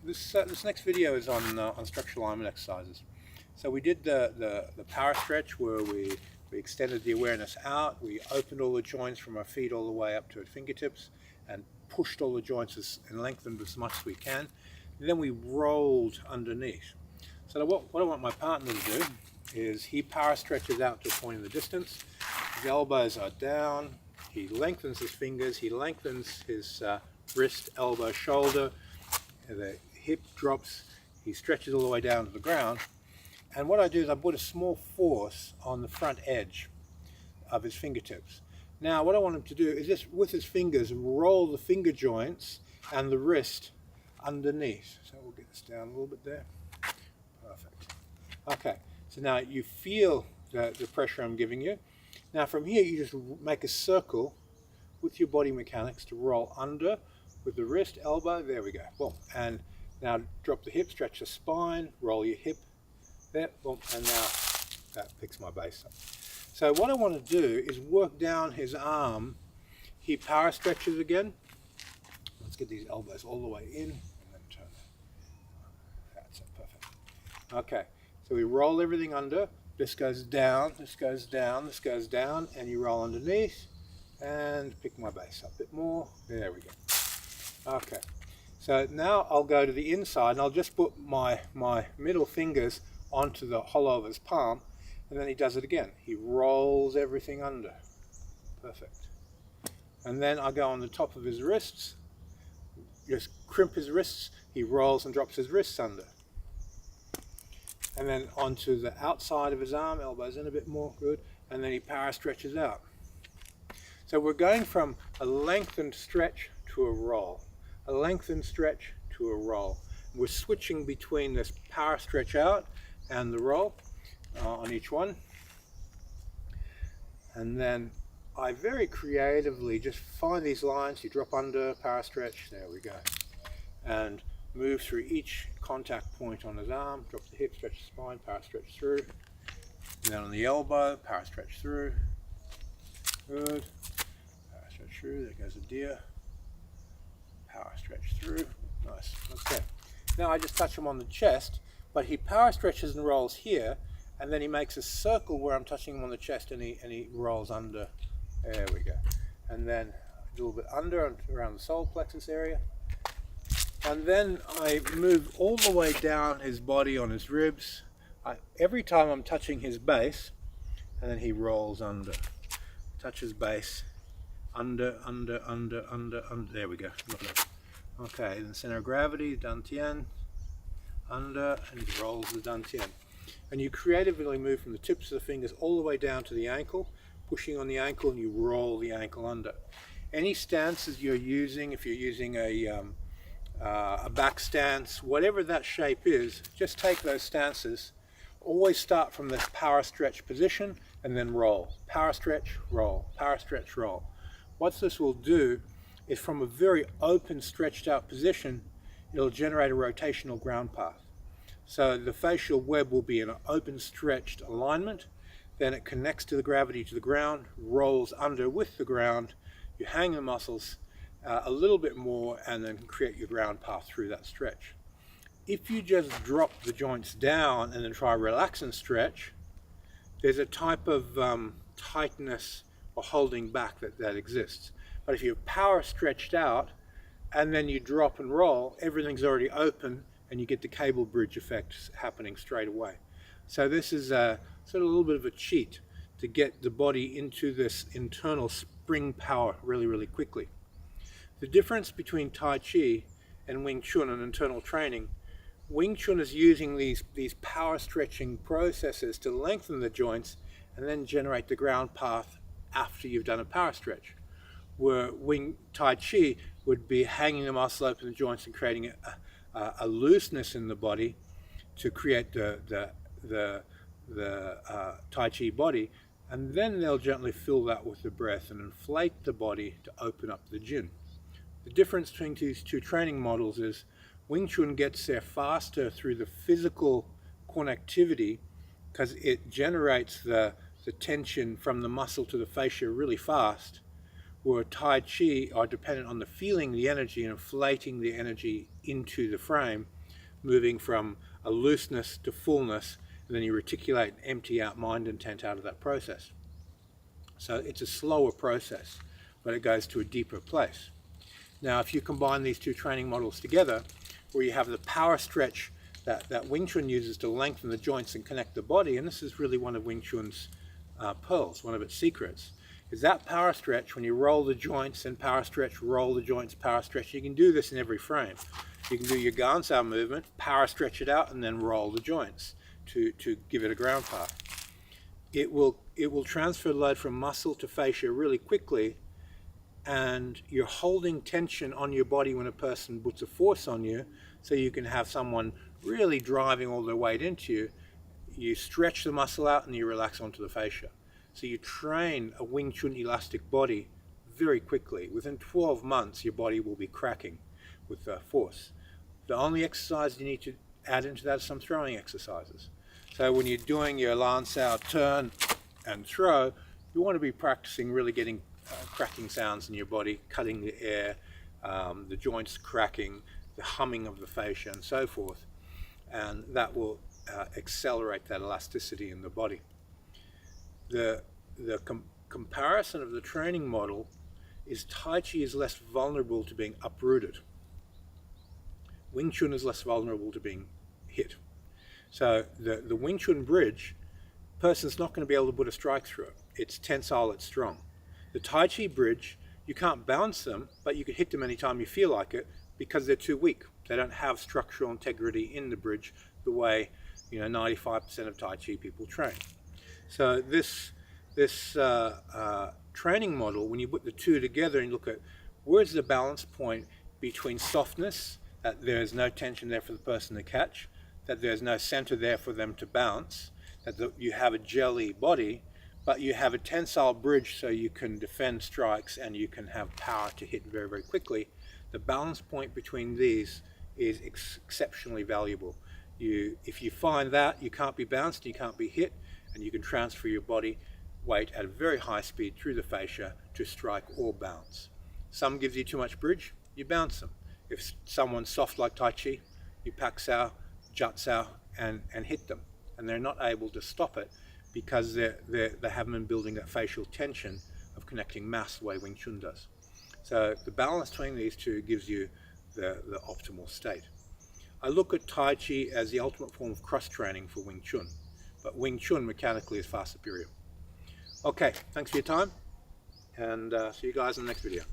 This next video is on structural alignment exercises. So we did the power stretch where we extended the awareness out, we opened all the joints from our feet all the way up to our fingertips and pushed all the joints and lengthened as much as we can. And then we rolled underneath. So what I want my partner to do is he power stretches out to a point in the distance, his elbows are down, he lengthens his fingers, he lengthens his wrist, elbow, shoulder, the hip drops, he stretches all the way down to the ground. And what I do is I put a small force on the front edge of his fingertips. Now what I want him to do is just with his fingers roll the finger joints and the wrist underneath. So we'll get this down a little bit there. Perfect. Okay, so now you feel the pressure I'm giving you. Now from here you just make a circle with your body mechanics to roll under with the wrist, elbow, there we go, boom. And now drop the hip, stretch the spine, roll your hip, there, boom, and now that picks my base up. So what I want to do is work down his arm. He power stretches again. Let's get these elbows all the way in and then turn it. That's it, perfect. Okay, so we roll everything under. This goes down, this goes down, this goes down, and you roll underneath and pick my base up a bit more. There we go. Okay, so now I'll go to the inside and I'll just put my middle fingers onto the hollow of his palm, and then he does it again. He rolls everything under. Perfect. And then I go on the top of his wrists, just crimp his wrists, he rolls and drops his wrists under. And then onto the outside of his arm, elbows in a bit more, good, and then he power stretches out. So we're going from a lengthened stretch to a roll. A lengthened stretch to a roll. We're switching between this power stretch out and the roll on each one. And then I very creatively just find these lines. You drop under, power stretch, there we go. And move through each contact point on his arm, drop the hip, stretch the spine, power stretch through. And then on the elbow, power stretch through. Good. Power stretch through, there goes a deer. Power stretch through, nice, okay. Now I just touch him on the chest, but he power stretches and rolls here, and then he makes a circle where I'm touching him on the chest and he rolls under, there we go. And then a little bit under around the solar plexus area. And then I move all the way down his body on his ribs. Every time I'm touching his base, and then he rolls under. Touch his base. Under, there we go. Okay, in the center of gravity, dantian, under, and he rolls the dantian. And you creatively move from the tips of the fingers all the way down to the ankle, pushing on the ankle, and you roll the ankle under. Any stances you're using, if you're using a back stance, whatever that shape is, just take those stances. Always start from this power stretch position and then roll. Power stretch, roll. Power stretch, roll. What this will do is from a very open, stretched out position, it'll generate a rotational ground path. So the facial web will be in an open, stretched alignment, then it connects to the gravity to the ground, rolls under with the ground, you hang the muscles a little bit more and then create your ground path through that stretch. If you just drop the joints down and then try relax and stretch, there's a type of tightness or holding back that exists. But if you're power stretched out and then you drop and roll, everything's already open and you get the cable bridge effect happening straight away. So this is a sort of a little bit of a cheat to get the body into this internal spring power really, really quickly. The difference between Tai Chi and Wing Chun and internal training, Wing Chun is using these power stretching processes to lengthen the joints and then generate the ground path after you've done a power stretch. Where Tai Chi would be hanging the muscle open the joints and creating a looseness in the body to create the Tai Chi body, and then they'll gently fill that with the breath and inflate the body to open up the Jin. The difference between these two training models is Wing Chun gets there faster through the physical connectivity because it generates the tension from the muscle to the fascia really fast, where Tai Chi are dependent on the feeling the energy and inflating the energy into the frame, moving from a looseness to fullness, and then you reticulate and empty out mind intent out of that process. So it's a slower process, but it goes to a deeper place. Now, if you combine these two training models together, where you have the power stretch that Wing Chun uses to lengthen the joints and connect the body, and this is really one of Wing Chun's pearls, one of its secrets, is that power stretch. When you roll the joints and power stretch, roll the joints, power stretch, you can do this in every frame. You can do your Gansao movement, power stretch it out, and then roll the joints to give it a ground path. It will transfer load from muscle to fascia really quickly, and you're holding tension on your body when a person puts a force on you, so you can have someone really driving all their weight into you. You stretch the muscle out and you relax onto the fascia. So you train a Wing Chun elastic body very quickly. Within 12 months, your body will be cracking with force. The only exercise you need to add into that is some throwing exercises. So when you're doing your Lansao turn and throw, you want to be practicing really getting cracking sounds in your body, cutting the air, the joints cracking, the humming of the fascia and so forth. And that will accelerate that elasticity in the body. The comparison of the training model is Tai Chi is less vulnerable to being uprooted. Wing Chun is less vulnerable to being hit. So the Wing Chun bridge, person's not going to be able to put a strike through it. It's tensile, it's strong. The Tai Chi bridge, you can't bounce them, but you can hit them anytime you feel like it because they're too weak. They don't have structural integrity in the bridge the way 95% of Tai Chi people train. So this training model, when you put the two together and look at where's the balance point between softness, that there's no tension there for the person to catch, that there's no center there for them to bounce, that you have a jelly body, but you have a tensile bridge so you can defend strikes and you can have power to hit very, very quickly. The balance point between these is exceptionally valuable. If you find that, you can't be bounced, you can't be hit, and you can transfer your body weight at a very high speed through the fascia to strike or bounce. Some gives you too much bridge, you bounce them. If someone's soft like Tai Chi, you Pak Sao, Jut Sao, and hit them. And they're not able to stop it because they haven't been building that facial tension of connecting mass the way Wing Chun does. So the balance between these two gives you the optimal state. I look at Tai Chi as the ultimate form of cross-training for Wing Chun, but Wing Chun mechanically is far superior. Okay, thanks for your time, and see you guys in the next video.